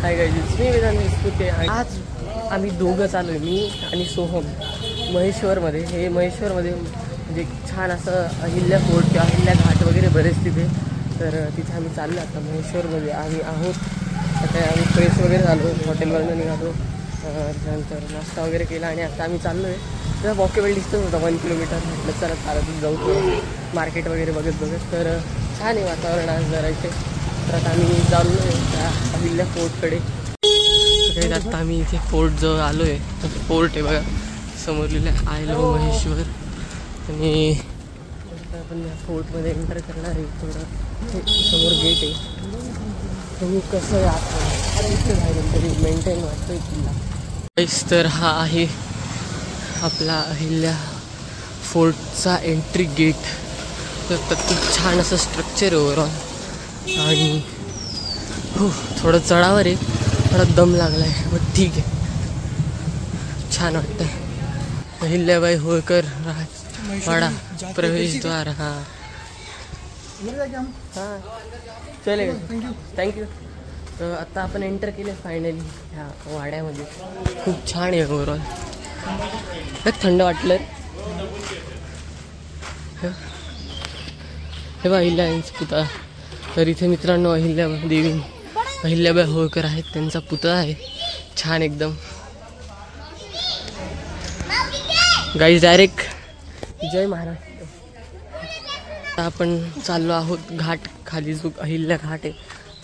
Hi guys, मी वेदांत विस्पुते. आज आम्ही दोघं चालू आहे, मी आणि सोहम महेश्वरमध्ये. हे महेश्वरमध्ये म्हणजे छान असं अहिल्या फोर्ट किंवा अहिल्या घाट वगैरे बरेच तिथे. तर तिथे आम्ही चाललो आता महेश्वरमध्ये आम्ही आहोत. आता आम्ही फ्रेश वगैरे झालो, हॉटेलवरनं निघालो, त्यानंतर नाश्ता वगैरे केला आणि आता आम्ही चाललो आहे. तर वॉकेबल डिस्टन्स होता 1 किलोमीटर. म्हटलं चला चालत जाऊ थोडं मार्केट वगैरे बघत. तर छान आहे वातावरण आज जरा इथे. तर आता आम्ही चाललो आहे त्या अहिल्या फोर्टकडे. काही आता आम्ही इथे फोर्ट जवळ आलो आहे. तर फोर्ट आहे बघा समोर लिहिलं आहे आय लव्ह महेश्वर. आणि आपण या फोर्टमध्ये एंटर करणार आहे. थोडं समोर गेट आहे. तुम्ही कसं आहे आत तरी मेंटेन वाटतोय किल्ला. तर हा आहे आपला अहिल्या फोर्टचा एंट्री गेट. तर खूप छान असं स्ट्रक्चर आहे ओव्हरऑल. आणि हो थोडं चढावर आहे, थोडा दम लागला आहे, बट ठीक आहे, छान वाटतं. अहिल्याबाई होळकर राजवाडा प्रवेशद्वार. हां हां चले थँक्यू. तर आता आपण एंटर केले फायनली ह्या वाड्यामध्ये. खूप छान आहे ओव्हरऑल. थंड वाटलं. हे बघा अहिल्याबाईंचा पुतळा. तर इथे मित्रांनो अहिल्याबाई होळकर आहेत, त्यांचा पुतळा आहे. छान एकदम. गाईज डायरेक्ट जय महाराष्ट्र. आपण चाललो आहोत घाट खाली, जो अहिल्या घाट आहे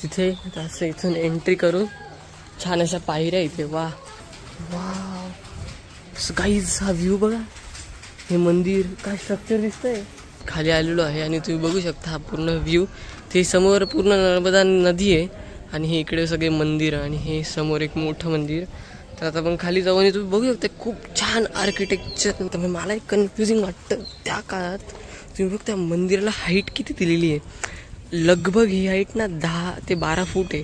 तिथे. असं इथून एंट्री करून छान अशा पायऱ्या इथे. वा वा गाईज हा व्ह्यू बघा. हे मंदिर काय स्ट्रक्चर दिसतंय. खाली आलेलो आहे आणि तुम्ही बघू शकता हा पूर्ण व्ह्यू. ते समोर पूर्ण नर्मदा नदी आहे आणि हे इकडे सगळे मंदिर आणि हे समोर एक मोठं मंदिर. तर आता आपण खाली जाऊ आणि तुम्ही बघू शकता खूप छान आर्किटेक्चर. तर मला एक कन्फ्युजिंग वाटतं त्या काळात तुम्ही बघ त्या मंदिराला हाईट किती दिलेली आहे. लगभग ही हाईट ना 10 ते 12 फूट आहे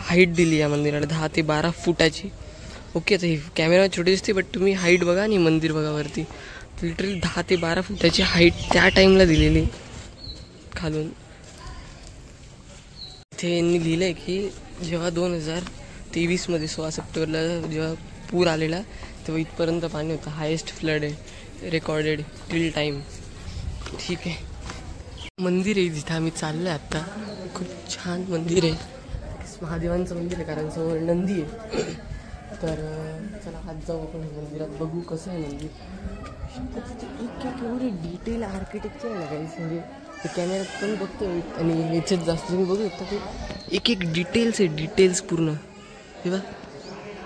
हाईट दिली या मंदिराला. 10 ते 12 फुटाची. ओके, आता ही कॅमेरा छोटी दिसते बट तुम्ही हाईट बघा आणि मंदिर बघा वरती. लिटरली 10 ते 12 फुटाची हाईट त्या टाईमला दिलेली खालून. इथे यांनी लिहिलं आहे की जेव्हा 2023मध्ये 16 सप्टेंबरला जेव्हा पूर आलेला तेव्हा इथपर्यंत पाणी होतं. हायेस्ट फ्लड आहे रेकॉर्डेड टिल टाईम. ठीक आहे. मंदिर आहे जिथे आम्ही चाललो आहे आत्ता. खूप छान मंदिर आहे. महादेवांचं मंदिर आहे कारण समोर नंदी आहे. तर चला आज जाऊ आपण मंदिरात, बघू कसं आहे मंदिर. एक एवढे डिटेल आर्किटेक्चर आहे ना काही. म्हणजे ते कॅमेऱ्यात पण बघतोय आणि याच्यात जास्त तुम्ही बघू शकता ते एक डिटेल्स आहे. डिटेल्स पूर्ण हे बा,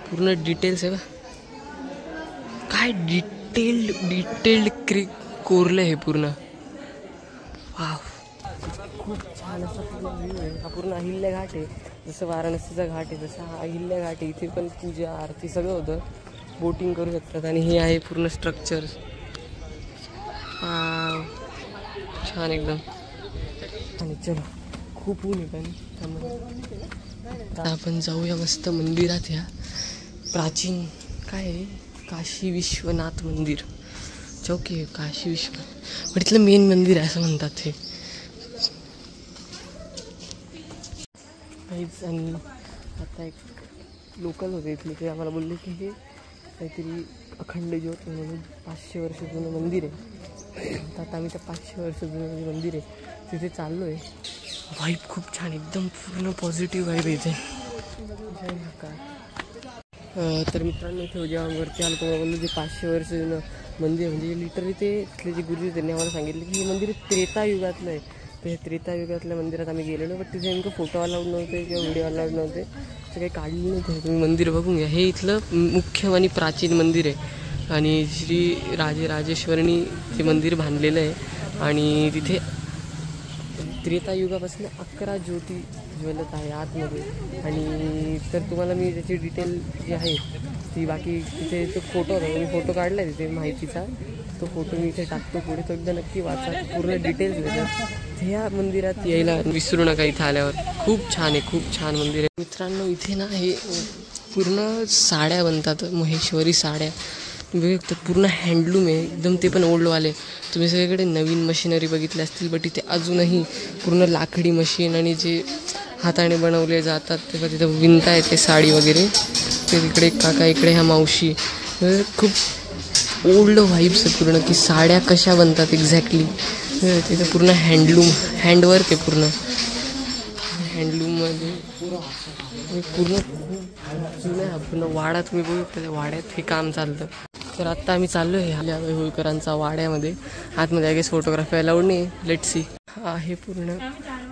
पूर्ण डिटेल्स आहे बा. काय डिटेल्ड कोरलं आहे पूर्ण. वाव खूप छान असा पूर्ण व्ह्यू आहे. हा पूर्ण अहिल्या घाट आहे. जसं वाराणसीचा घाट आहे तसा हा अहिल्या घाट आहे. इथे पण पूजा आरती सगळं होतं. बोटिंग करू शकतात. आणि हे आहे पूर्ण स्ट्रक्चर. छान एकदम. आणि चलो खूप ऊन आहे पण त्यामुळे आपण जाऊया मस्त मंदिरात. ह्या प्राचीन काय आहे काशी विश्वनाथ मंदिर. चौकी आहे काशी विश्वनाथ, पण इथलं मेन मंदिर आहे असं म्हणतात हे. आणि आता एक लोकल होते इथले, ते आम्हाला बोलले की हे काहीतरी अखंड ज्योत म्हणून 500 वर्ष जुनं मंदिर आहे. तर आता आम्ही त्या 500 वर्ष जुनं जे मंदिर आहे तिथे चाललो आहे. वाईब खूप छान एकदम पूर्ण पॉझिटिव्ह वाईब आहे इथे. तर मित्रांनो इथे जेव्हा वरती आलो तुम्हाला बोललो जे 500 वर्ष जुनं मंदिर म्हणजे लिटरली ते तिथले जे गुरुजी त्यांनी आम्हाला सांगितलं की हे मंदिर त्रेतायुगातलं आहे. तर त्रेतायुगातल्या मंदिरात आम्ही गेलेलो बट तिथे नेमकं फोटो अलाउड नव्हते किंवा व्हिडिओ अलाउड नव्हते. तर काही काढले नव्हते. तुम्ही मंदिर बघून घ्या. हे इथलं मुख्य आणि प्राचीन मंदिर आहे आणि श्री राजेश्वरीनी ते मंदिर बांधलेलं आहे. आणि तिथे त्रेतायुगापासून 11 ज्योती ज्वलत आहे आतमध्ये. आणि तर तुम्हाला मी त्याची डिटेल जी आहे ती बाकी तिथे तो फोटो होता, मी फोटो काढला आहे तिथे माहितीचा. तो फोटो मी इथे टाकतो पुढे, तो एकदा नक्की वाचा, पूर्ण डिटेल्स भेटतात. ह्या मंदिरात यायला विसरू नका इथं आल्यावर. खूप छान आहे, खूप छान मंदिर आहे. मित्रांनो इथे ना हे पूर्ण साड्या बनतात, महेश्वरी साड्या बघू शकता. पूर्ण हँडलूम आहे एकदम, ते पण ओल्डवाले. तुम्ही सगळीकडे नवीन मशिनरी बघितल्या असतील बट इथे अजूनही पूर्ण लाकडी मशीन आणि जे हाताने बनवले जातात. तेव्हा तिथं विणता येते साडी वगैरे. ते तिकडे काका, इकडे ह्या मावशी. खूप ओल्ड व्हाईब्स आहे पूर्ण, की साड्या कशा बनतात एक्झॅक्टली. तिथं पूर्ण हँडवर्क आहे पूर्ण. हँडलूममध्ये पूर्ण जुन्या पूर्ण वाडा तुम्ही बघू शकता. त्या वाड्यात हे काम चालतं. तर आत्ता आम्ही चाललो आहे अहिल्याबाई होळकरांचा वाड्यामध्ये. आतमध्ये आय गेस फोटोग्राफी अलाउड नाही. Let's see. आहे पूर्ण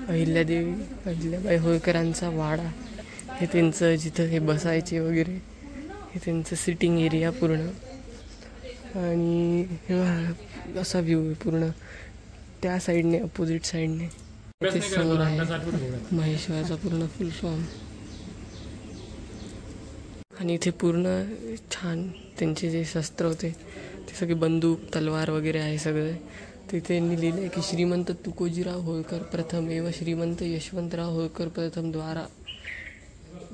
अहिल्याबाई होळकरांचा वाडा. हे त्यांचं जिथं हे बसायचे वगैरे, हे त्यांचं सिटिंग एरिया पूर्ण. आणि असा व्ह्यू आहे पूर्ण त्या साईडने, अपोजिट साईडने. इथे समोर आहे महेश्वराचा पूर्ण फुल फॉर्म. आणि इथे पूर्ण छान त्यांचे जे शस्त्र होते ते सगळे बंदूक, तलवार वगैरे आहे सगळे. तिथे त्यांनी लिहिलं आहे की श्रीमंत तुकोजीराव होळकर प्रथम एव श्रीमंत यशवंतराव होळकर प्रथम द्वारा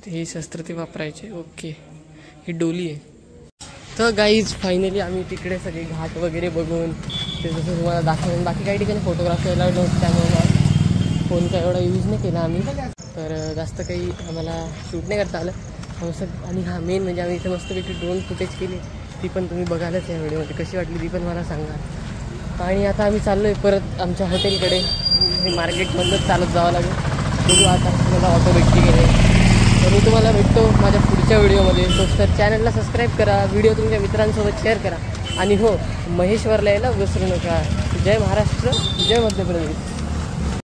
हे शस्त्र ते वापरायचे. ओके, ही डोली आहे. तर गाईज फायनली आम्ही तिकडे सगळे घाट वगैरे बघून ते जसं तुम्हाला दाखवून, बाकी काही ठिकाणी फोटोग्राफी अलाउड नव्हतं त्यामुळे फोन काय एवढा यूज नाही केला आम्ही. तर जास्त काही आम्हाला शूट नाही करता आलं. आणि हा मेन म्हणजे आम्ही इथे मस्तपैकी ड्रोन फुटेज केली. ती पण तुम्ही बघालच या व्हिडिओमध्ये. कशी वाटली ती पण मला सांगा. आणि आता आम्ही चाललो आहे परत आमच्या हॉटेलकडे. हे मार्केटमधूनच चालत जावं लागेल. बघू आता मला ऑटो भेटली गेले. तर मी तुम्हाला भेटतो माझ्या पुढच्या व्हिडिओमध्ये. तर चॅनलला सबस्क्राईब करा, व्हिडिओ तुमच्या मित्रांसोबत शेअर करा. आणि हो, महेश्वरला यायला विसरू नका. जय महाराष्ट्र, जय मध्य प्रदेश.